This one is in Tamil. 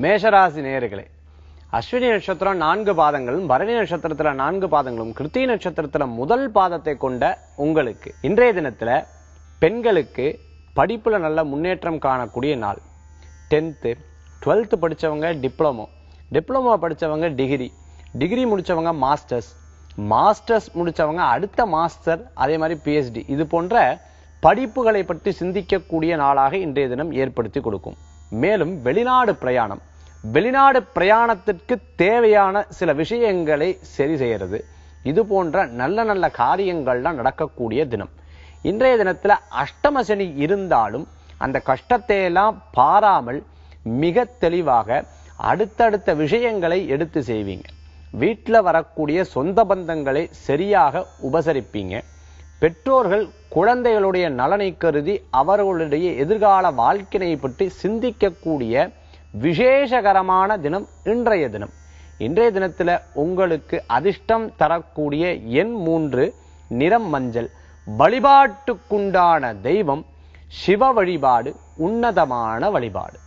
மேஷராசி நேயர்களே, அஸ்வினி நட்சத்திரம் 4 பாதங்களும், பரணி நட்சத்திரத்துல 4 பாதங்களும், கிருத்திகை நட்சத்திரத்துல முதல் பாதத்தை கொண்ட உங்களுக்கு இன்றைய தினத்துல பெண்களுக்கு படிப்புல நல்ல முன்னேற்றம் காணக்கூடிய நாள். 10th 12th படிச்சவங்க டிப்ளமோ படிச்சவங்க டிகிரி முடிச்சவங்க மாஸ்டர்ஸ் முடிச்சவங்க அடுத்த மாஸ்டர், அதே மாதிரி PhD, இது போன்ற படிப்புகளை பற்றி சிந்திக்கக்கூடிய நாளாக இன்றைய தினம் ஏற்படுத்தி கொடுக்கும். மேலும் வெளிநாடு பிரயாணத்திற்கு தேவையான சில விஷயங்களை சரி செய்யறது, இது போன்ற நல்ல காரியங்கள்லாம் நடக்கக்கூடிய தினம். இன்றைய தினத்துல அஷ்டம சனி இருந்தாலும் அந்த கஷ்டத்தை எல்லாம் பாராமல் மிக தெளிவாக அடுத்தடுத்த விஷயங்களை எடுத்து செய்வீங்க. வீட்டில் வரக்கூடிய சொந்த பந்தங்களை சரியாக உபசரிப்பீங்க. பெற்றோர்கள் குழந்தைகளுடைய நலனை கருதி அவர்களுடைய எதிர்கால வாழ்க்கையை பற்றி சிந்திக்கக்கூடிய விசேஷகரமான தினம் இன்றைய தினம். இன்றைய தினத்துல உங்களுக்கு அதிர்ஷ்டம் தரக்கூடிய எண் 3, நிறம் மஞ்சள். வழிபாட்டுக்குண்டான தெய்வம் சிவ வழிபாடு, உன்னதமான வழிபாடு.